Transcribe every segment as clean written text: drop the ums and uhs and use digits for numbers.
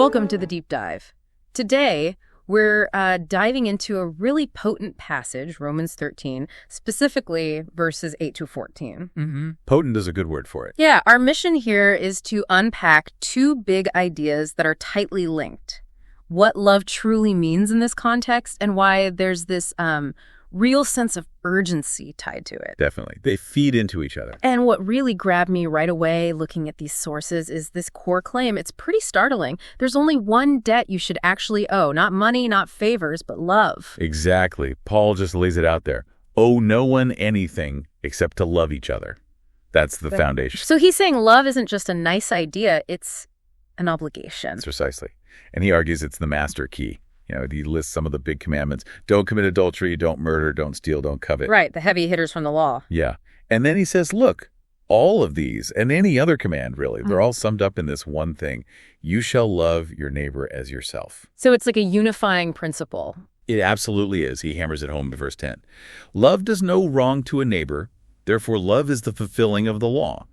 Welcome to the Deep Dive. Today, we're diving into a really potent passage, Romans 13, specifically verses 8 to 14. Mm-hmm. Potent is a good word for it. Yeah, our mission here is to unpack two big ideas that are tightly linked. What love truly means in this context and why there's this real sense of urgency tied to it. Definitely. They feed into each other. And what really grabbed me right away looking at these sources is this core claim. It's pretty startling. There's only one debt you should actually owe. Not money, not favors, but love. Exactly. Paul just lays it out there. Owe no one anything except to love each other. That's the foundation. So he's saying love isn't just a nice idea, it's an obligation. Precisely. And he argues it's the master key. You know, he lists some of the big commandments. Don't commit adultery, don't murder, don't steal, don't covet. Right, the heavy hitters from the law. Yeah. And then he says, look, all of these and any other command, really, they're all summed up in this one thing. You shall love your neighbor as yourself. So it's like a unifying principle. It absolutely is. He hammers it home in verse 10. Love does no wrong to a neighbor. Therefore, love is the fulfilling of the law.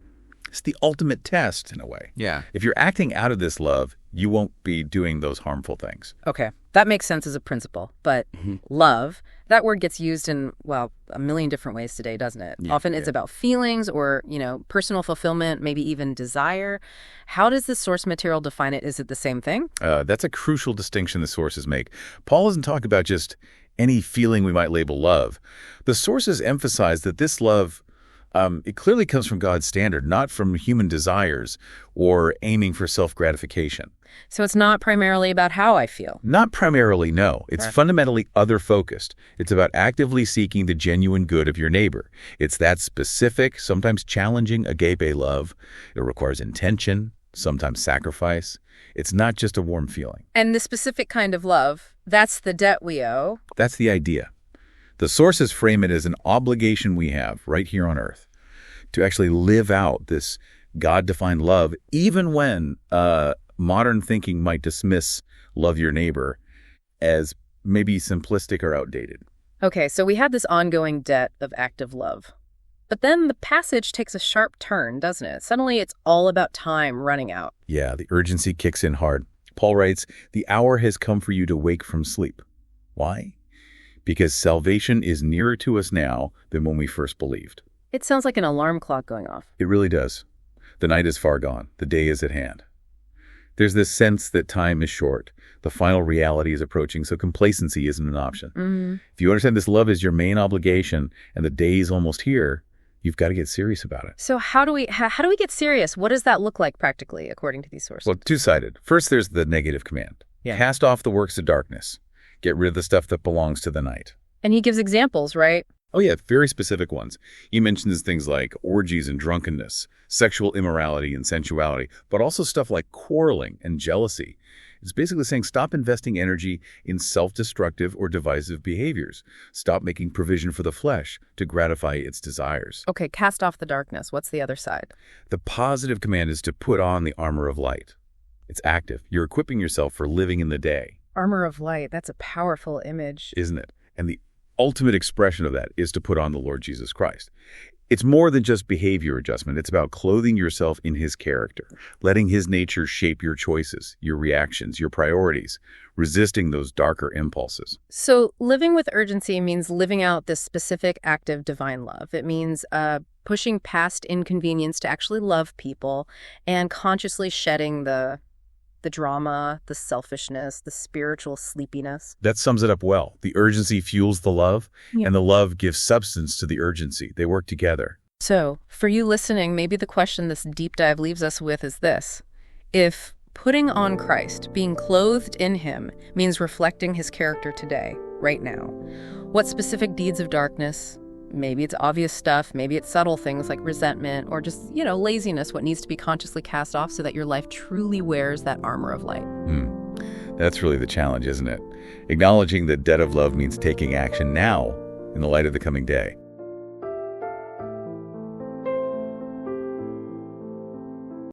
It's the ultimate test, in a way. Yeah. If you're acting out of this love, you won't be doing those harmful things. Okay, that makes sense as a principle. But love, that word gets used in, well, a million different ways today, doesn't it? Yeah, Often it's about feelings or, personal fulfillment, maybe even desire. How does the source material define it? Is it the same thing? That's a crucial distinction the sources make. Paul doesn't talk about just any feeling we might label love. The sources emphasize that this love, it clearly comes from God's standard, not from human desires or aiming for self-gratification. So it's not primarily about how I feel. Not primarily, no. It's fundamentally other-focused. It's about actively seeking the genuine good of your neighbor. It's that specific, sometimes challenging agape love. It requires intention, sometimes sacrifice. It's not just a warm feeling. And the specific kind of love, that's the debt we owe. That's the idea. The sources frame it as an obligation we have right here on earth to actually live out this God-defined love, even when modern thinking might dismiss love your neighbor as maybe simplistic or outdated. Okay, so we have this ongoing debt of active love. But then the passage takes a sharp turn, doesn't it? Suddenly it's all about time running out. Yeah, the urgency kicks in hard. Paul writes, "The hour has come for you to wake from sleep." Why? Because salvation is nearer to us now than when we first believed. It sounds like an alarm clock going off. It really does. The night is far gone. The day is at hand. There's this sense that time is short. The final reality is approaching, so complacency isn't an option. If you understand this love is your main obligation and the day is almost here, you've got to get serious about it. So how do we get serious? What does that look like practically, according to these sources? Well, two-sided. First, there's the negative command. Yeah. Cast off the works of darkness. Get rid of the stuff that belongs to the night. And he gives examples, right? Oh, yeah, very specific ones. He mentions things like orgies and drunkenness, sexual immorality and sensuality, but also stuff like quarreling and jealousy. It's basically saying stop investing energy in self-destructive or divisive behaviors. Stop making provision for the flesh to gratify its desires. Okay, cast off the darkness. What's the other side? The positive command is to put on the armor of light. It's active. You're equipping yourself for living in the day. Armor of light. That's a powerful image. Isn't it? And the ultimate expression of that is to put on the Lord Jesus Christ. It's more than just behavior adjustment. It's about clothing yourself in his character, letting his nature shape your choices, your reactions, your priorities, resisting those darker impulses. So living with urgency means living out this specific active divine love. It means pushing past inconvenience to actually love people and consciously shedding the drama, the selfishness, the spiritual sleepiness. That sums it up well. The urgency fuels the love, and the love gives substance to the urgency. They work together. So, for you listening, maybe the question this deep dive leaves us with is this. If putting on Christ, being clothed in him, means reflecting his character today, right now, what specific deeds of darkness, maybe it's obvious stuff, maybe it's subtle things like resentment or just, laziness, what needs to be consciously cast off so that your life truly wears that armor of light? That's really the challenge, isn't it? Acknowledging that debt of love means taking action now in the light of the coming day.